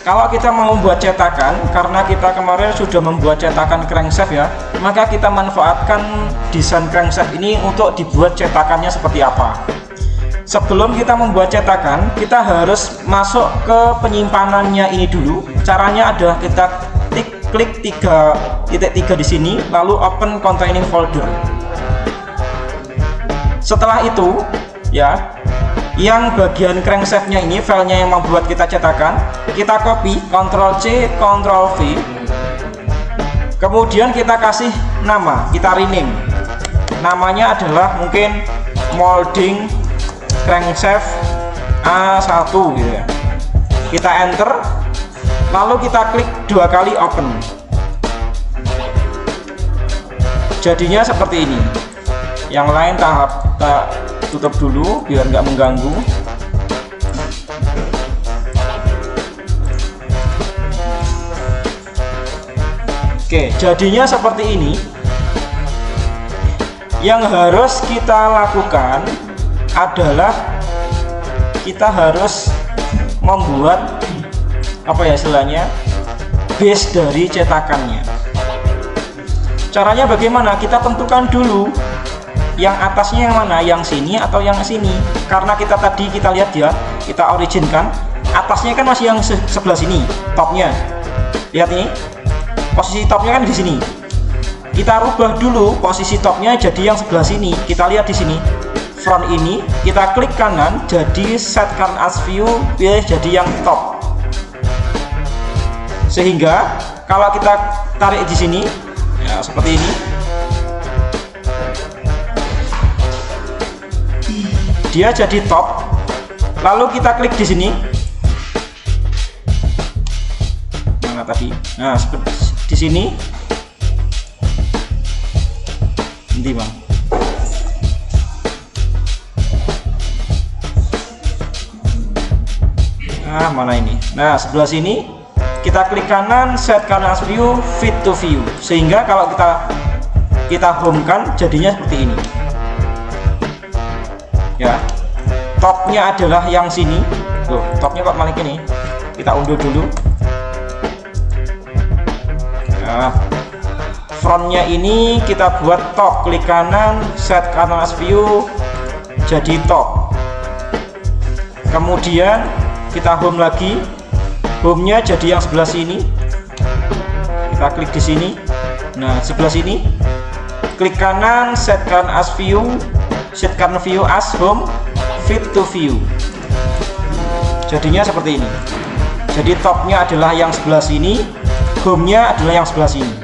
Kalau kita mau membuat cetakan, karena kita kemarin sudah membuat cetakan crankshaft ya, maka kita manfaatkan desain crankshaft ini untuk dibuat cetakannya seperti apa. Sebelum kita membuat cetakan, kita harus masuk ke penyimpanannya ini dulu. Caranya adalah kita klik 3.3 di sini, lalu open containing folder. Setelah itu ya, yang bagian crankshaftnya ini, filenya yang membuat kita cetakan, kita copy, Ctrl C, Ctrl V, kemudian kita kasih nama, kita rename. Namanya adalah mungkin molding crankshaft A1 gitu ya. Kita enter, lalu kita klik 2 kali open. Jadinya seperti ini. Yang lain kita tutup dulu biar nggak mengganggu. Oke, jadinya seperti ini. Yang harus kita lakukan adalah kita harus membuat apa ya istilahnya, base dari cetakannya. Caranya bagaimana? Kita tentukan dulu yang atasnya yang mana, yang sini atau yang sini. Karena kita tadi kita lihat ya, kita originkan atasnya kan masih yang sebelah sini, topnya. Lihat ini, posisi topnya kan di sini. Kita rubah dulu posisi topnya jadi yang sebelah sini. Kita lihat di sini, front ini kita klik kanan, jadi set current as view, pilih jadi yang top. Sehingga kalau kita tarik di sini, ya seperti ini. Dia jadi top. Lalu kita klik di sini. Mana tadi? Nah, di sini. Nanti bang. Nah, mana ini? Nah, sebelah sini kita klik kanan, set current as view, fit to view. Sehingga kalau kita home kan jadinya seperti ini. Ya, topnya adalah yang sini. Tuh, topnya kok malah ini. Kita unduh dulu. Nah, frontnya ini kita buat top. Klik kanan, set current as view, jadi top. Kemudian kita home lagi. Home-nya jadi yang sebelah sini. Kita klik di sini. Nah, sebelah sini. Klik kanan, set current as view, set current view as home, fit to view. Jadinya seperti ini. Jadi topnya adalah yang sebelah sini, home-nya adalah yang sebelah sini.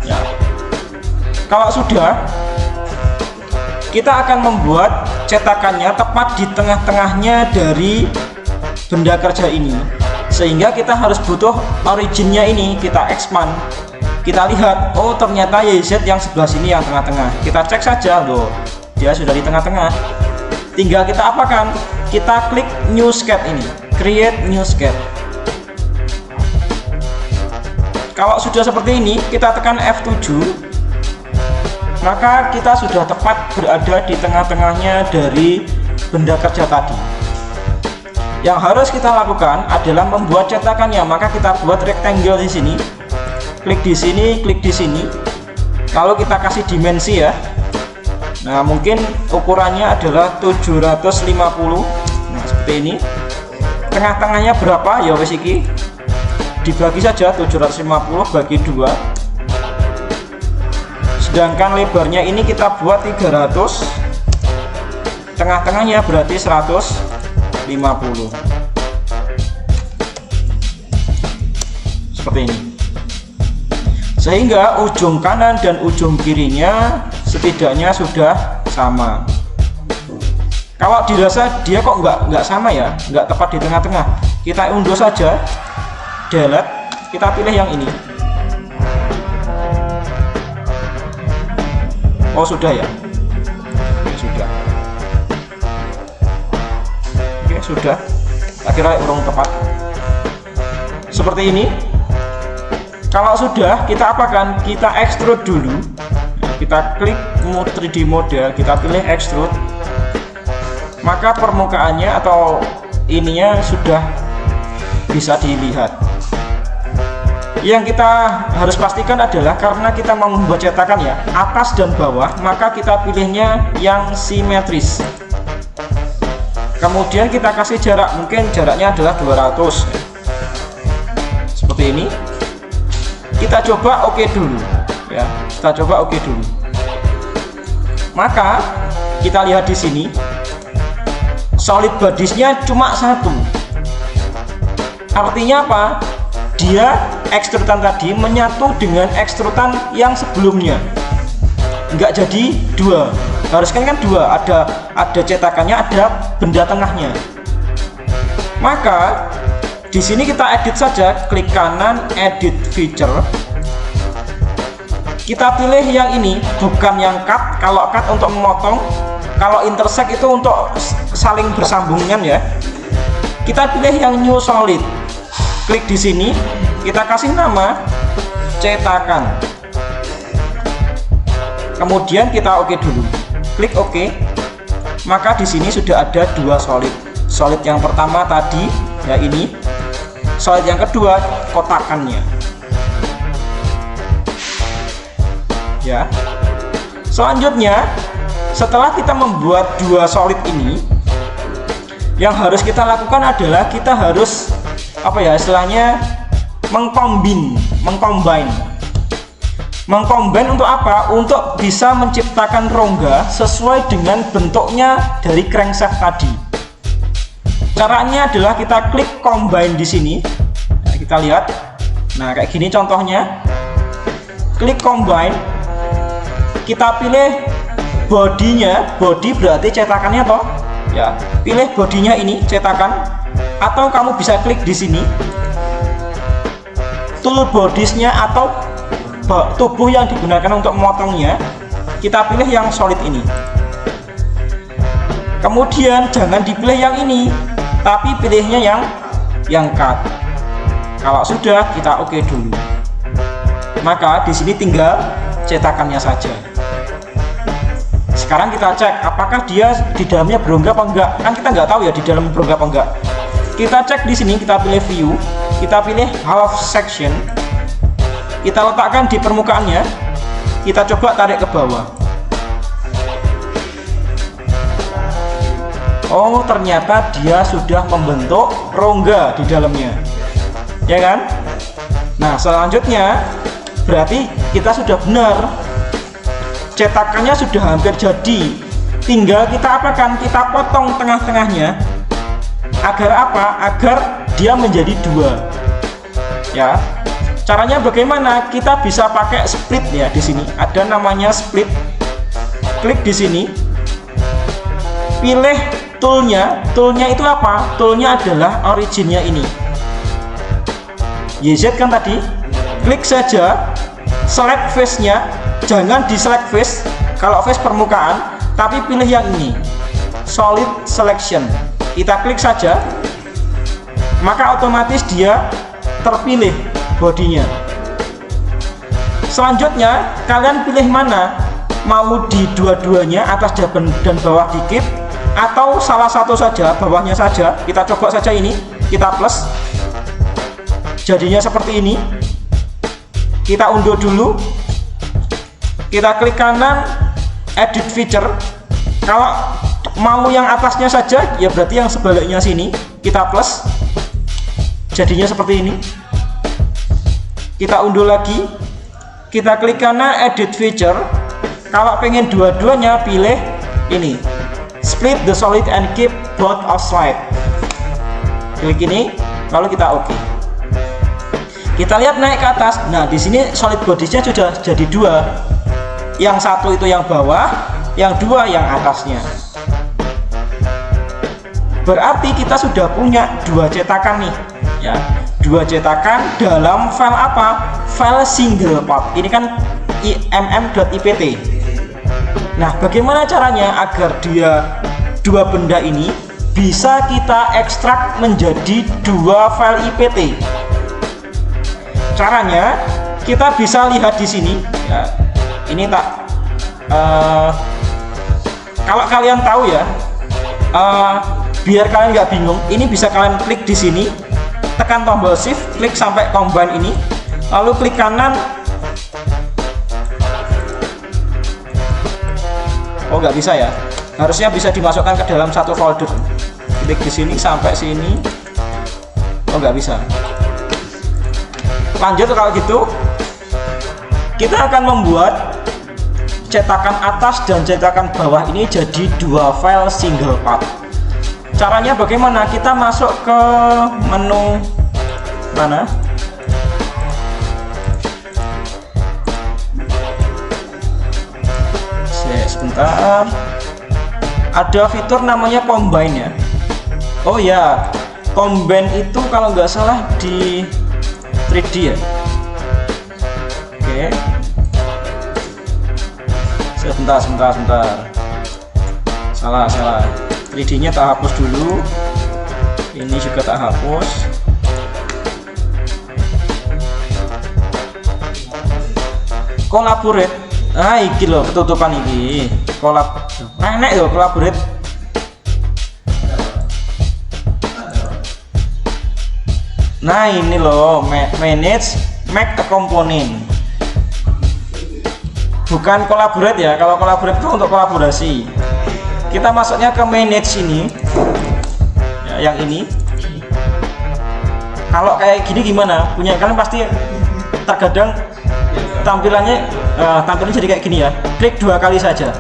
Ya. Kalau sudah, kita akan membuat cetakannya tepat di tengah-tengahnya dari benda kerja ini. Sehingga kita harus butuh originnya ini, kita expand. Kita lihat, oh ternyata YZ yang sebelah sini yang tengah-tengah. Kita cek saja, loh, dia sudah di tengah-tengah. Tinggal kita apakan? Kita klik new sketch ini, create new sketch. Kalau sudah seperti ini, kita tekan F7, maka kita sudah tepat berada di tengah-tengahnya dari benda kerja tadi. Yang harus kita lakukan adalah membuat cetakannya, maka kita buat rectangle di sini. Klik di sini, klik di sini. Lalu kita kasih dimensi ya. Nah, mungkin ukurannya adalah 750. Nah, seperti ini. Tengah-tengahnya berapa? Ya wes iki. Dibagi saja 750 bagi 2. Sedangkan lebarnya ini kita buat 300. Tengah-tengahnya berarti 150. Seperti ini. Sehingga ujung kanan dan ujung kirinya setidaknya sudah sama. Kalau dirasa dia kok nggak sama ya, nggak tepat di tengah-tengah, kita unduh saja, delete, kita pilih yang ini. Oh sudah ya, sudah. Oke sudah, akhirnya urung tepat. Seperti ini. Kalau sudah, kita apakan? Kita extrude dulu. Kita klik 3D model, kita pilih extrude. Maka permukaannya atau ininya sudah bisa dilihat. Yang kita harus pastikan adalah karena kita mau membuat cetakan ya, atas dan bawah, maka kita pilihnya yang simetris. Kemudian kita kasih jarak, mungkin jaraknya adalah 200 seperti ini. Kita coba oke dulu ya, kita coba oke dulu. Maka kita lihat di sini solid bodiesnya cuma satu. Artinya apa? Dia ekstrudan tadi menyatu dengan ekstrudan yang sebelumnya, nggak jadi dua. Harusnya kan dua, ada cetakannya, ada benda tengahnya. Maka di sini kita edit saja, klik kanan edit feature. Kita pilih yang ini, bukan yang cut. Kalau cut untuk memotong, kalau intersect itu untuk saling bersambungan ya. Kita pilih yang new solid. Klik di sini, kita kasih nama cetakan. Kemudian kita oke dulu. Klik oke. Maka di sini sudah ada dua solid. Solid yang pertama tadi ya ini. Solid yang kedua kotakannya. Ya. Selanjutnya, setelah kita membuat dua solid ini, yang harus kita lakukan adalah kita harus apa ya istilahnya mengcombine untuk apa? Untuk bisa menciptakan rongga sesuai dengan bentuknya dari crankshaft tadi. Caranya adalah kita klik combine di sini. Nah, kita lihat. Nah, kayak gini contohnya. Klik combine. Kita pilih bodinya, body berarti cetakannya toh. Ya, pilih bodinya ini cetakan. Atau kamu bisa klik di sini tool bodiesnya atau tubuh yang digunakan untuk memotongnya. Kita pilih yang solid ini. Kemudian jangan dipilih yang ini, tapi pilihnya yang cut. Kalau sudah, kita oke dulu. Maka di sini tinggal cetakannya saja. Sekarang kita cek apakah dia di dalamnya berongga apa enggak. Kan kita nggak tahu ya di dalam berongga apa enggak. Kita cek di sini, kita pilih view, kita pilih half section, kita letakkan di permukaannya, kita coba tarik ke bawah. Oh, ternyata dia sudah membentuk rongga di dalamnya, ya kan? Nah, selanjutnya berarti kita sudah benar, cetakannya sudah hampir jadi. Tinggal kita apakan? Kita potong tengah-tengahnya. Agar apa? Agar dia menjadi dua. Ya. Caranya bagaimana? Kita bisa pakai split ya di sini. Ada namanya split. Klik di sini. Pilih toolnya. Toolnya itu apa? Toolnya adalah originnya ini. YZ kan tadi. Klik saja. Select face-nya. Jangan di select face. Kalau face permukaan, tapi pilih yang ini. Solid selection. Kita klik saja, maka otomatis dia terpilih bodinya. Selanjutnya kalian pilih mana, mau di dua-duanya atas dan bawah dikit, atau salah satu saja, bawahnya saja. Kita coba saja ini, kita plus, jadinya seperti ini. Kita unduh dulu, kita klik kanan edit feature. Kalau mau yang atasnya saja, ya berarti yang sebaliknya sini kita plus, jadinya seperti ini. Kita unduh lagi, kita klik kanan edit feature. Kalau pengen dua-duanya, pilih ini, split the solid and keep both outside. Klik ini, lalu kita oke. Kita lihat naik ke atas. Nah, di sini solid bodiesnya sudah jadi dua. Yang satu itu yang bawah, yang dua yang atasnya. Berarti kita sudah punya dua cetakan nih ya, dua cetakan dalam file apa? File single part. Ini kan imm.ipt. Nah, bagaimana caranya agar dia dua benda ini bisa kita ekstrak menjadi dua file ipt? Caranya kita bisa lihat di sini ya. Ini tak kalau kalian tahu ya, biar kalian nggak bingung, ini bisa kalian klik di sini, tekan tombol shift, klik sampai combine ini, lalu klik kanan. Oh nggak bisa ya, harusnya bisa dimasukkan ke dalam satu folder. Klik di sini sampai sini. Oh nggak bisa. Lanjut, kalau gitu kita akan membuat cetakan atas dan cetakan bawah ini jadi dua file single path. Caranya bagaimana? Kita masuk ke menu mana? Sebentar. Ada fitur namanya combine ya. Oh ya, combine itu kalau nggak salah di 3D ya. Oke. Sebentar. Salah. 3D-nya tak hapus dulu. Ini juga tak hapus. Collaborate. Ah, iki loh ketutupan iki. Enak yo collaborate. Nah, ini loh, manage make a component. Bukan collaborate ya. Kalau collaborate itu untuk kolaborasi. Kita masuknya ke manage ini ya, yang ini. Kalau kayak gini gimana? Punya kalian pasti terkadang tampilannya jadi kayak gini ya. Klik 2 kali saja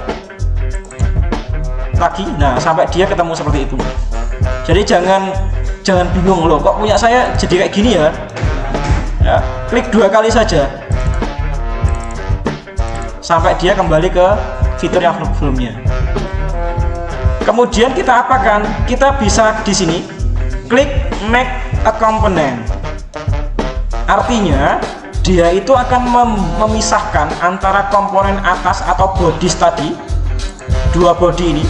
lagi, nah sampai dia ketemu seperti itu. Jadi jangan bingung loh, kok punya saya jadi kayak gini ya. Ya, klik 2 kali saja sampai dia kembali ke fitur yang sebelumnya. Kemudian kita apakan? Kita bisa di sini klik make a component. Artinya dia itu akan memisahkan antara komponen atas atau bodies tadi, dua body ini,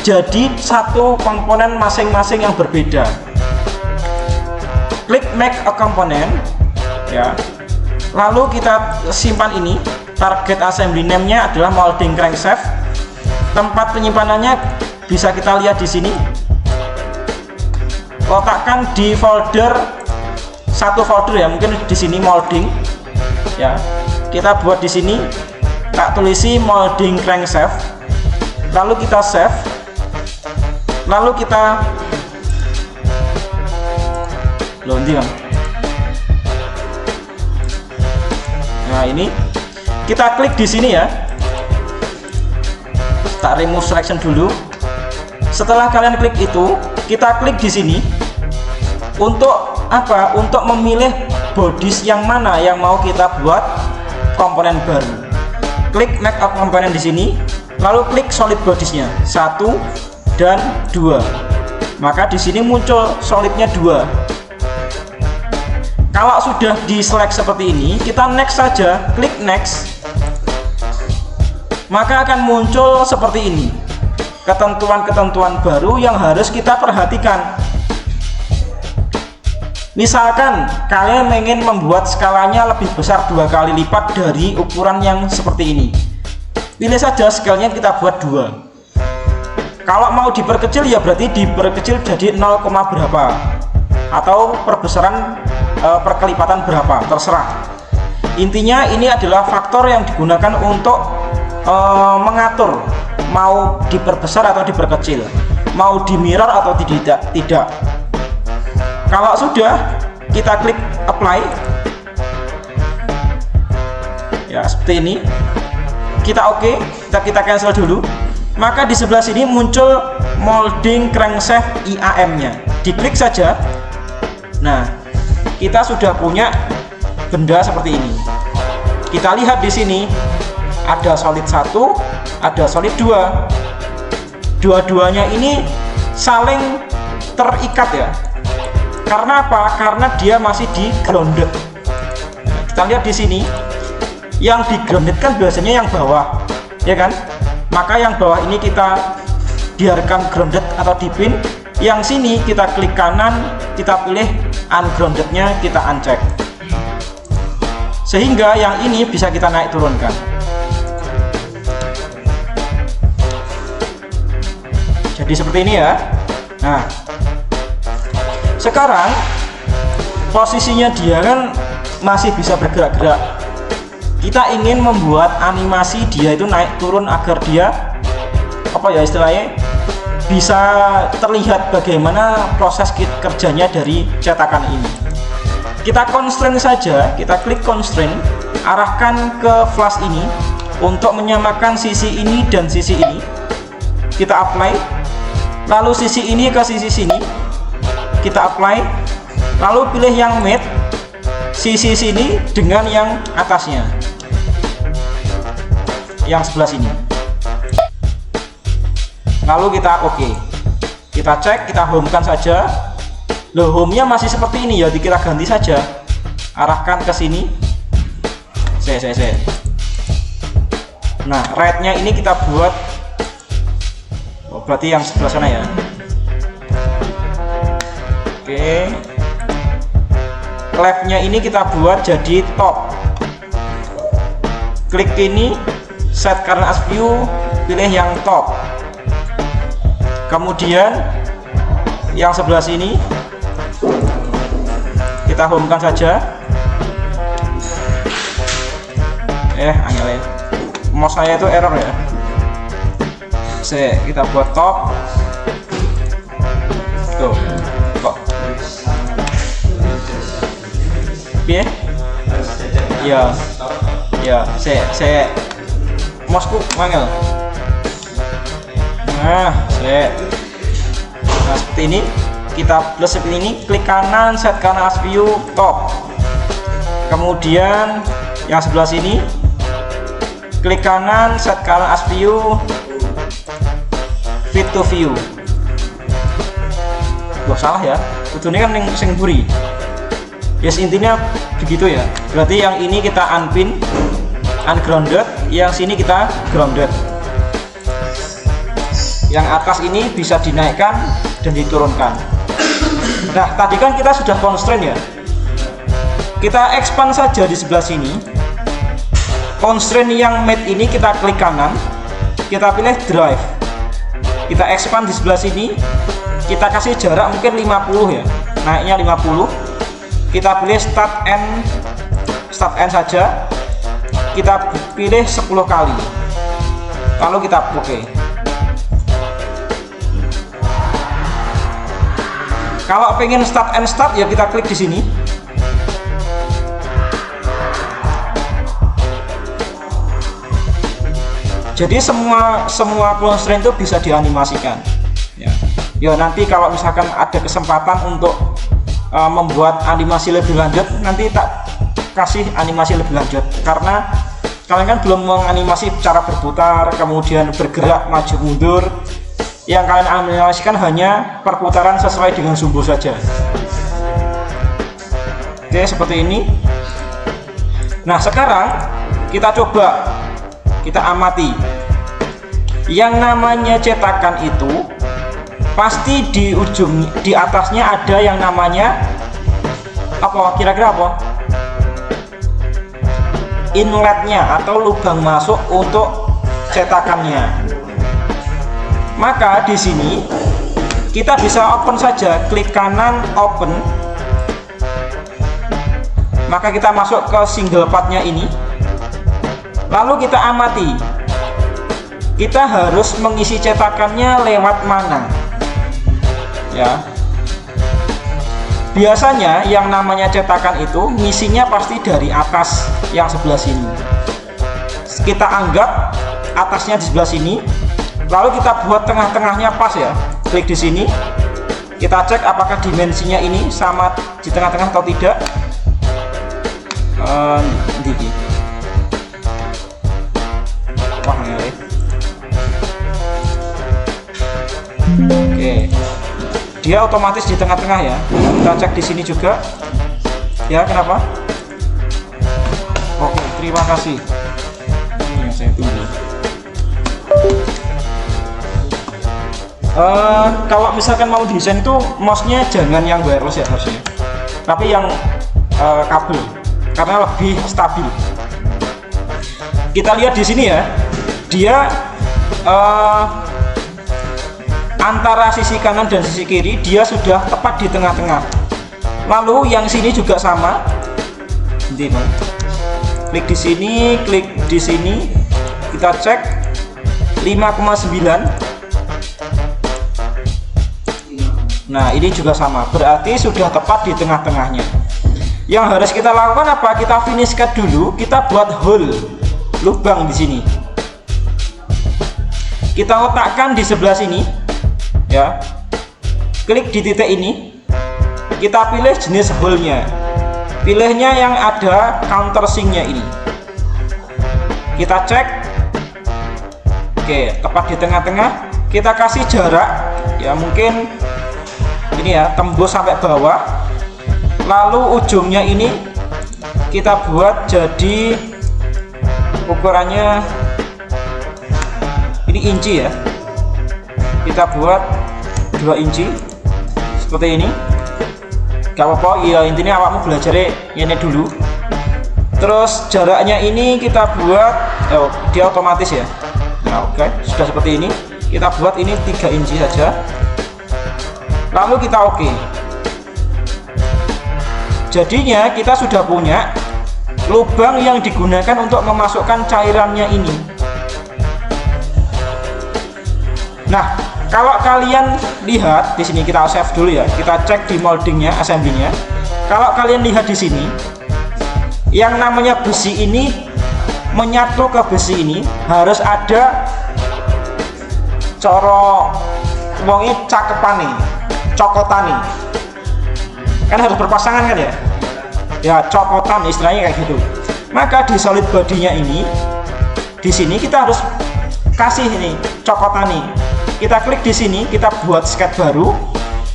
jadi satu komponen masing-masing yang berbeda. Klik make a component ya. Lalu kita simpan ini. Target assembly name-nya adalah molding crankshaft. Tempat penyimpanannya bisa kita lihat di sini. Letakkan di satu folder ya, mungkin di sini molding ya. Kita buat di sini, tak tulisi molding crankshaft. Lalu kita save. Lalu kita nah ini kita klik di sini ya. Tak remove selection dulu. Setelah kalian klik itu, kita klik di sini untuk apa? Untuk memilih bodies yang mana yang mau kita buat komponen baru. Klik make a component di sini, lalu klik solid bodiesnya 1 dan 2. Maka di sini muncul solidnya 2. Kalau sudah di select seperti ini, kita next saja, klik next. Maka akan muncul seperti ini. Ketentuan-ketentuan baru yang harus kita perhatikan. Misalkan kalian ingin membuat skalanya lebih besar 2 kali lipat dari ukuran yang seperti ini. Pilih saja skalanya kita buat 2. Kalau mau diperkecil ya berarti diperkecil jadi 0, berapa. Atau perbesaran perkelipatan berapa, terserah. Intinya ini adalah faktor yang digunakan untuk mengatur mau diperbesar atau diperkecil, mau di mirror atau tidak. Kalau sudah, kita klik apply ya, seperti ini. Kita oke, kita cancel dulu. Maka di sebelah sini muncul molding crankshaft IAM nya, diklik saja. Nah, kita sudah punya benda seperti ini. Kita lihat di sini ada solid 1, ada solid 2. Dua-duanya ini saling terikat ya. Karena apa? Karena dia masih di grounded. Kita lihat di sini, yang di grounded kan biasanya yang bawah, ya kan? Maka yang bawah ini kita biarkan grounded atau di pin. Yang sini kita klik kanan, kita pilih ungroundednya, kita uncheck. Sehingga yang ini bisa kita naik turunkan. Jadi seperti ini ya. Nah, sekarang posisinya dia kan masih bisa bergerak-gerak. Kita ingin membuat animasi dia itu naik turun agar dia apa ya istilahnya bisa terlihat bagaimana proses kerjanya dari cetakan ini. Kita constraint saja, kita klik constraint, arahkan ke flash ini untuk menyamakan sisi ini dan sisi ini. Kita apply, lalu sisi ini ke sisi sini, kita apply, lalu pilih yang matte sisi sini dengan yang atasnya, yang sebelah sini. Lalu kita oke, kita cek, kita home-kan saja. Loh, home-nya masih seperti ini ya, kita ganti saja, arahkan ke sini. Nah, right-nya ini kita buat, oh, berarti yang sebelah sana ya. Oke, left-nya ini kita buat jadi top. Klik ini, set current as view, pilih yang top. Kemudian yang sebelah sini kita home-kan saja. Angel, mouse saya itu error ya. Kita buat top. Tuh, kok ya? Saya mouseku mangel. Nah, seperti ini. Kita plus seperti ini, klik kanan, set kanan as view, top. Kemudian yang sebelah sini, klik kanan, set kanan as view, fit to view. Wah, salah ya, itu ini kan yang sing buri. Yes, intinya begitu ya. Berarti yang ini kita unpin, ungrounded, yang sini kita grounded. Yang atas ini bisa dinaikkan dan diturunkan. Nah, tadi kan kita sudah constraint ya. Kita expand saja di sebelah sini. Constraint yang matte ini kita klik kanan, kita pilih drive. Kita expand di sebelah sini. Kita kasih jarak mungkin 50 ya. Naiknya 50. Kita pilih start end saja. Kita pilih 10 kali. Lalu kita oke. Kalau pengen start and start ya kita klik di sini. Jadi semua constraint itu bisa dianimasikan. Ya nanti kalau misalkan ada kesempatan untuk membuat animasi lebih lanjut, nanti tak kasih animasi lebih lanjut. Karena kalian kan belum menganimasi cara berputar, kemudian bergerak maju mundur. Yang kalian animasikan hanya perputaran sesuai dengan sumbu saja. Oke, seperti ini. Nah, sekarang kita coba, kita amati. Yang namanya cetakan itu pasti di ujung, di atasnya ada yang namanya apa? Kira-kira apa? Inletnya atau lubang masuk untuk cetakannya. Maka di sini kita bisa open saja, klik kanan open. Maka kita masuk ke single partnya ini. Lalu kita amati. Kita harus mengisi cetakannya lewat mana? Ya. Biasanya yang namanya cetakan itu ngisinya pasti dari atas yang sebelah sini. Kita anggap atasnya di sebelah sini. Lalu kita buat tengah-tengahnya pas ya. Klik di sini. Kita cek apakah dimensinya ini sama di tengah-tengah atau tidak. Wah, ngeri. Oke. Dia otomatis di tengah-tengah ya. Kita cek di sini juga. Ya, kenapa? Oke, terima kasih. Ini yang saya tunggu. Kalau misalkan mau desain itu mouse-nya jangan yang wireless ya harusnya, tapi yang kabel karena lebih stabil. Kita lihat di sini ya, dia antara sisi kanan dan sisi kiri dia sudah tepat di tengah-tengah. Lalu yang sini juga sama. Nanti klik di sini, klik di sini, kita cek 5,9. Nah ini juga sama, berarti sudah tepat di tengah-tengahnya. Yang harus kita lakukan apa? Kita finish cut dulu, kita buat hole, lubang di sini. Kita letakkan di sebelah sini, ya. Klik di titik ini, kita pilih jenis hole-nya. Pilihnya yang ada countersinknya ini. Kita cek, oke, tepat di tengah-tengah. Kita kasih jarak, ya mungkin ini ya, tembus sampai bawah. Lalu ujungnya ini kita buat jadi ukurannya ini inci ya, kita buat 2 inci seperti ini. Gak apa-apa ya, intinya awakmu belajar ini dulu. Terus jaraknya ini kita buat dia otomatis ya. Nah, oke, sudah seperti ini. Kita buat ini 3 inci saja, lalu kita oke. Jadinya kita sudah punya lubang yang digunakan untuk memasukkan cairannya ini. Nah, kalau kalian lihat di sini, kita save dulu ya. Kita cek di moldingnya, assembly-nya. Kalau kalian lihat di sini, yang namanya besi ini menyatu ke besi ini harus ada coro wongi cakepane, cokotane. Kan harus berpasangan kan ya? Ya, cokotan istilahnya kayak gitu. Maka di solid bodinya ini, di sini kita harus kasih ini cokotan nih. Kita klik di sini, kita buat sketch baru.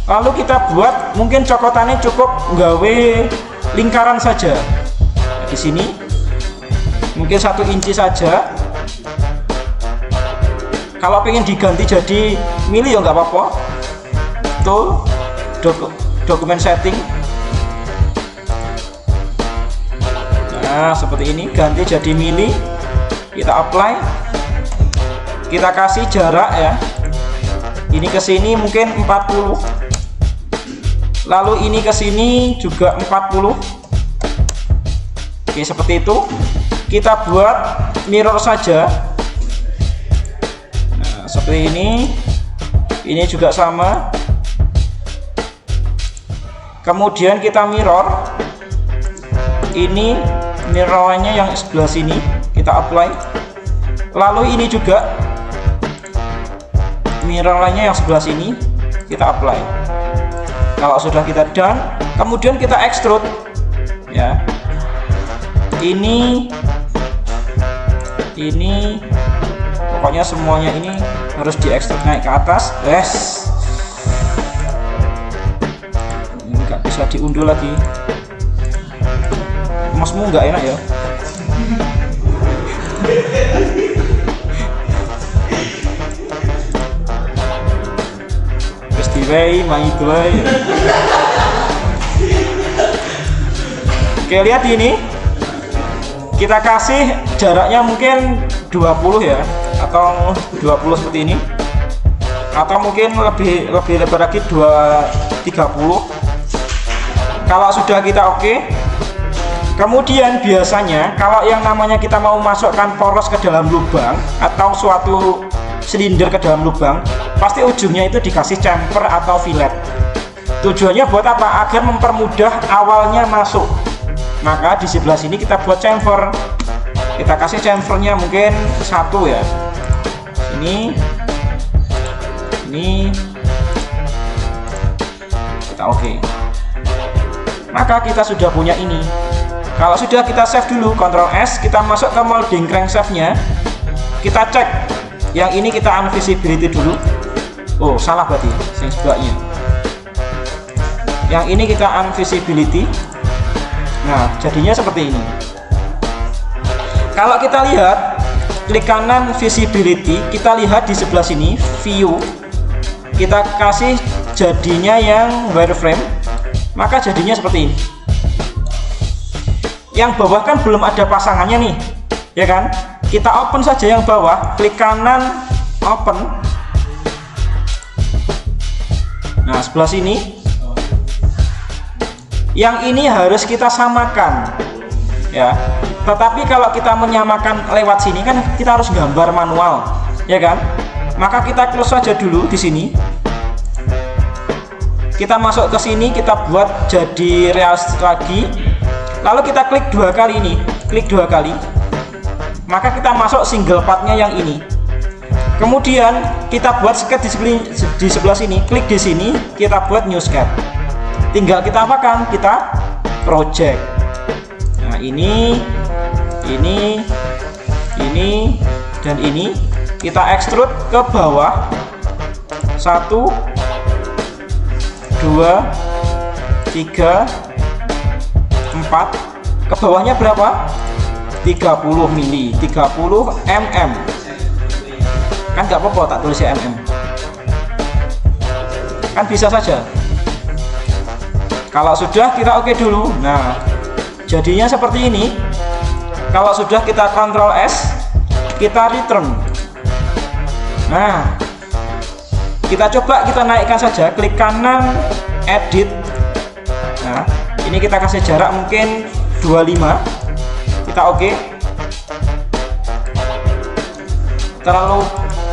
Lalu kita buat mungkin cokotannya cukup gawe lingkaran saja. Nah, di sini mungkin 1 inci saja. Kalau pengen diganti jadi mili ya nggak apa-apa. Tuh dokumen setting. Nah seperti ini, ganti jadi mili. Kita apply, kita kasih jarak ya, ini ke sini mungkin 40, lalu ini ke sini juga 40. Oke, seperti itu. Kita buat mirror saja. Nah seperti ini juga sama. Kemudian kita mirror, ini mirrornya yang sebelah sini, kita apply. Lalu ini juga mirrornya yang sebelah sini, kita apply. Kalau sudah kita done, kemudian kita extrude ya. Ini pokoknya semuanya ini harus di extrude naik ke atas. Yes, nggak bisa diunduh lagi. Masmu nggak enak ya. Festival main itu. Oke, lihat ini. Kita kasih jaraknya mungkin 20 ya, atau 20 seperti ini. Atau mungkin lebih lebar lagi 30. Kalau sudah kita oke, kemudian biasanya kalau yang namanya kita mau masukkan poros ke dalam lubang atau suatu silinder ke dalam lubang, pasti ujungnya itu dikasih chamfer atau fillet. Tujuannya buat apa? Agar mempermudah awalnya masuk. Maka di sebelah sini kita buat chamfer. Kita kasih chamfernya mungkin 1 ya. Ini kita oke. Maka kita sudah punya ini. Kalau sudah, kita save dulu, Ctrl S, kita masuk ke molding crankshaftnya. Kita cek. Yang ini kita unvisibility dulu. Oh, salah berarti yang sebelahnya. Yang ini kita unvisibility. Nah, jadinya seperti ini. Kalau kita lihat, klik kanan visibility, kita lihat di sebelah sini view. Kita kasih jadinya yang wireframe, maka jadinya seperti ini. Yang bawah kan belum ada pasangannya nih, ya kan? Kita open saja yang bawah, klik kanan open. Nah, sebelah sini Yang ini harus kita samakan ya. Tetapi kalau kita menyamakan lewat sini kan kita harus gambar manual, ya kan? Maka kita close saja dulu di sini. Kita masuk ke sini, kita buat jadi realistis lagi. Lalu kita klik 2 kali ini, klik 2 kali. Maka kita masuk single partnya yang ini. Kemudian kita buat sketch di sebelah sini, klik di sini, kita buat new sketch. Tinggal kita apakan? Kita project. Nah, ini, dan ini kita extrude ke bawah. 1, 2, 3, 4. Ke bawahnya berapa? 30 mili, 30 mm. Kan nggak apa-apa tak tulis ya mm. Kan bisa saja. Kalau sudah kita oke dulu. Nah, jadinya seperti ini. Kalau sudah kita Ctrl S, kita return. Nah, kita coba kita naikkan saja, klik kanan, edit. Nah, ini kita kasih jarak mungkin 25. Kita oke. Terlalu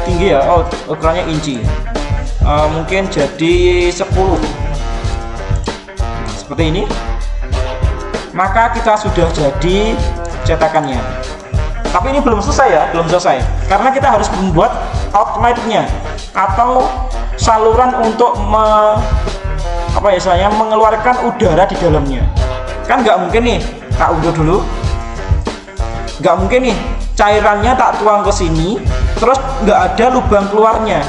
tinggi ya, oh ukurannya inci. Mungkin jadi 10. Seperti ini. Maka kita sudah jadi cetakannya. Tapi ini belum selesai ya, belum selesai. Karena kita harus membuat outlet-nya atau saluran untuk mengeluarkan udara di dalamnya. Kan nggak mungkin nih, tak undur dulu. Nggak mungkin nih, cairannya tak tuang ke sini, terus nggak ada lubang keluarnya.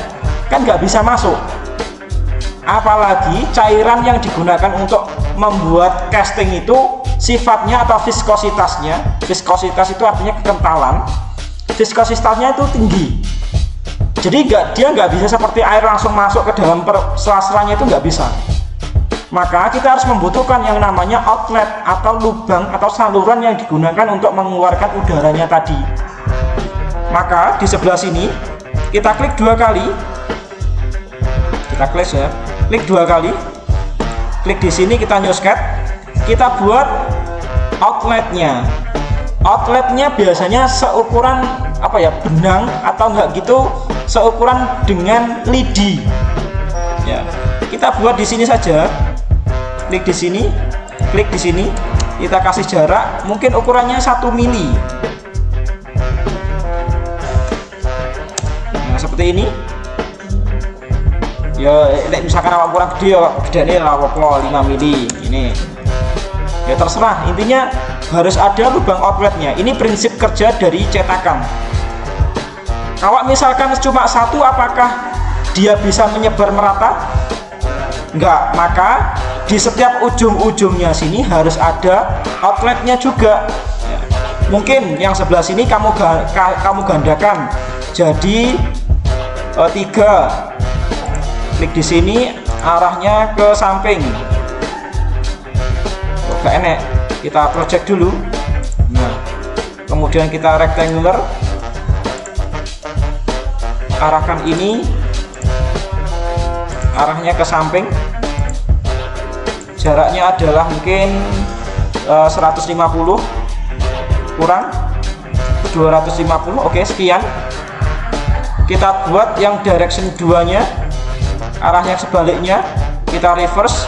Kan nggak bisa masuk. Apalagi cairan yang digunakan untuk membuat casting itu sifatnya atau viskositasnya, viskositas itu artinya kekentalan, viskositasnya itu tinggi. Jadi dia nggak bisa seperti air langsung masuk ke dalam sela-selanya, itu nggak bisa. Maka kita harus membutuhkan yang namanya outlet atau lubang atau saluran yang digunakan untuk mengeluarkan udaranya tadi. Maka di sebelah sini kita klik 2 kali, kita klik ya, klik 2 kali, klik di sini, kita new sketch, kita buat outletnya. Outletnya biasanya seukuran apa ya, benang atau enggak gitu, seukuran dengan lidi ya. Kita buat di sini saja, klik di sini, klik di sini, kita kasih jarak mungkin ukurannya 1 mili. Nah, seperti ini ya. Misalkan awak kurang gede, gede ini awak 5 mili ini ya, terserah. Intinya harus ada lubang outletnya. Ini prinsip kerja dari cetakan. Kalau misalkan cuma 1, apakah dia bisa menyebar merata? Enggak. Maka di setiap ujung-ujungnya sini harus ada outletnya juga ya. Mungkin yang sebelah sini kamu gandakan jadi 3. Klik di sini, arahnya ke samping. Gak enak, kita project dulu. Nah, kemudian kita rectangular, arahkan ini, arahnya ke samping. Jaraknya adalah mungkin 150 kurang 250. Oke, sekian. Kita buat yang direction 2 nya, arahnya sebaliknya, kita reverse.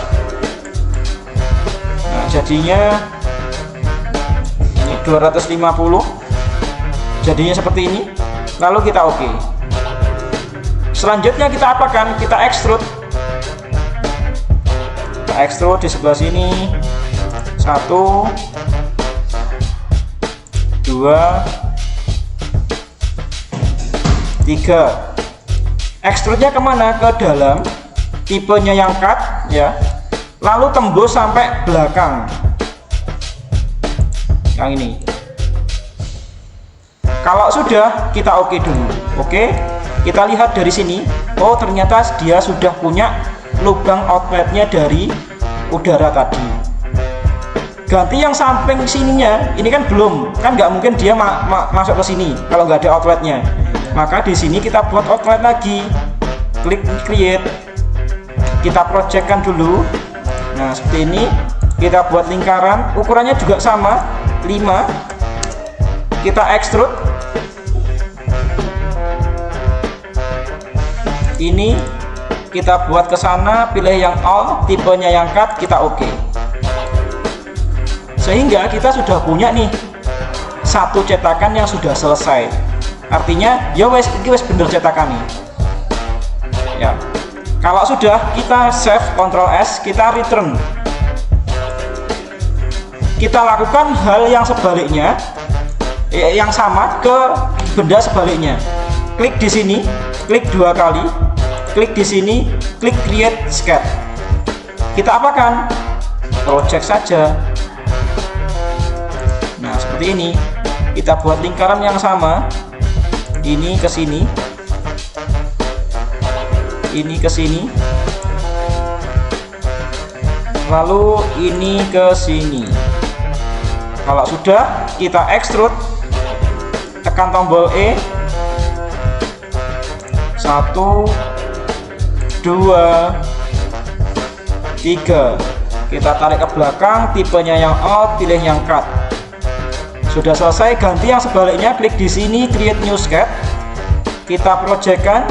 Nah, jadinya ini 250, jadinya seperti ini. Lalu kita oke. Selanjutnya kita apakan? Kita extrude. Kita extrude di sebelah sini. 1, 2, 3. Extrude-nya kemana? Ke dalam, tipenya yang cut ya, lalu tembus sampai belakang yang ini. Kalau sudah, kita oke dulu. Oke, kita lihat dari sini. Oh, ternyata dia sudah punya lubang outletnya dari udara tadi. Ganti yang samping sininya, ini kan belum, kan nggak mungkin dia masuk ke sini kalau nggak ada outletnya. Maka di sini kita buat outlet lagi, klik create, kita projectkan dulu. Nah, seperti ini, kita buat lingkaran, ukurannya juga sama 5, kita extrude. Ini kita buat ke sana, pilih yang all, tipenya yang cut, kita oke. Sehingga kita sudah punya nih satu cetakan yang sudah selesai. Artinya ya wes iki wes bener cetakan nih. Ya. Kalau sudah, kita save, Ctrl S, kita return. Kita lakukan hal yang sebaliknya, yang sama ke benda sebaliknya. Klik di sini, klik 2 kali. Klik di sini, klik create sketch. Kita apakan? Project saja. Nah, seperti ini. Kita buat lingkaran yang sama. Ini ke sini. Ini ke sini. Lalu ini ke sini. Kalau sudah, kita extrude. Tekan tombol E. 1, 2, 3. Kita tarik ke belakang, tipenya yang out, pilih yang cut. Sudah selesai, ganti yang sebaliknya, klik di sini create new sketch. Kita projectkan,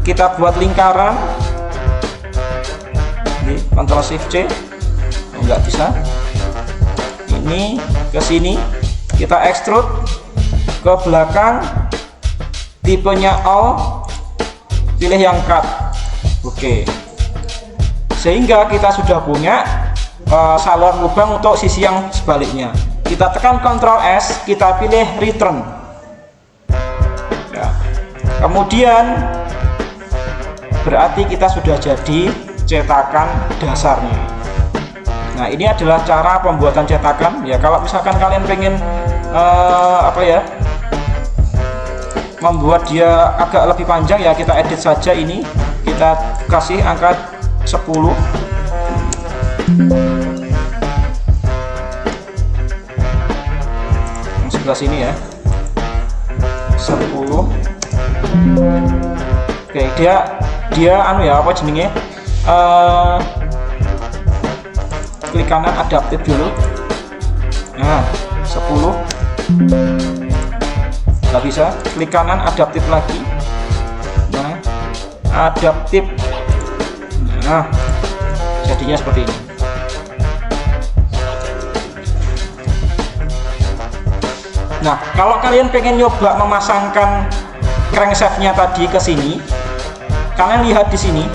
kita buat lingkaran. Ini Ctrl Shift C. Enggak bisa. Ini ke sini, kita extrude ke belakang, tipenya all, pilih yang cut. Oke. Sehingga kita sudah punya saluran lubang untuk sisi yang sebaliknya. Kita tekan Ctrl S, kita pilih return. Ya. Kemudian berarti kita sudah jadi cetakan dasarnya. Nah, ini adalah cara pembuatan cetakan. Ya, kalau misalkan kalian pengen membuat dia agak lebih panjang, ya kita edit saja. Ini kita kasih angka 10. Yang sebelah sini ya, 10. Oke, dia anu ya, apa jenenge, klik kanan adaptif dulu. Nah, 10. Nggak bisa, klik kanan adaptif lagi. Nah, adaptif. Nah, jadinya seperti ini. Nah, kalau kalian pengen nyoba memasangkan crankshaftnya tadi ke sini, kalian lihat di sini.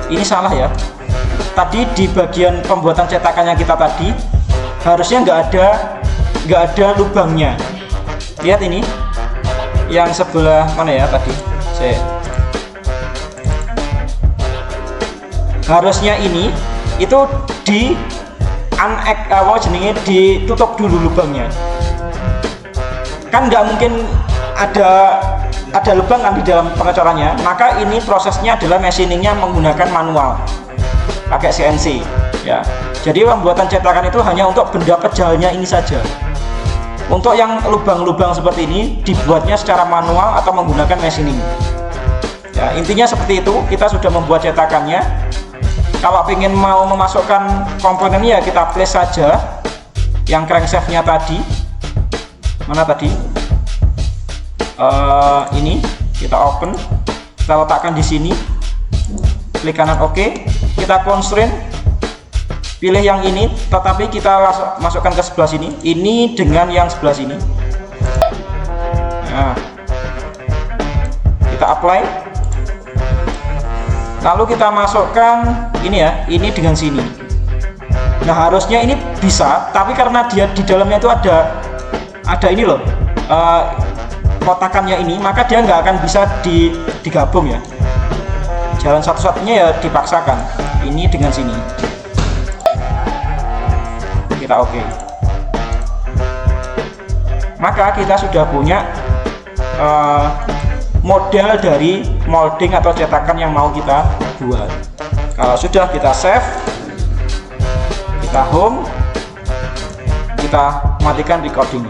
Ini salah ya. Tadi di bagian pembuatan cetakannya kita tadi harusnya nggak ada lubangnya. Lihat ini, yang sebelah mana ya tadi? Harusnya ini itu di ditutup dulu lubangnya. Kan nggak mungkin ada lubang kan di dalam pengecorannya. Maka ini prosesnya adalah machiningnya menggunakan manual, pakai CNC ya. Jadi pembuatan cetakan itu hanya untuk benda pejalnya ini saja. Untuk yang lubang-lubang seperti ini dibuatnya secara manual atau menggunakan machining. Ya, intinya seperti itu. Kita sudah membuat cetakannya. Kalau ingin mau memasukkan komponennya, kita place saja yang crankshaftnya tadi. Mana tadi? Ini kita open, kita letakkan di sini. Klik kanan OK. Kita constraint. Pilih yang ini, tetapi kita masukkan ke sebelah sini. Ini dengan yang sebelah sini. Nah, kita apply. Lalu kita masukkan ini ya, ini dengan sini. Nah, harusnya ini bisa, tapi karena dia di dalamnya itu ada ini loh, kotakannya ini, maka dia nggak akan bisa digabung ya. Jalan satu-satunya ya dipaksakan. Ini dengan sini. Kita oke. Maka kita sudah punya model dari molding atau cetakan yang mau kita buat. Kalau sudah, kita save, kita home, kita matikan recording.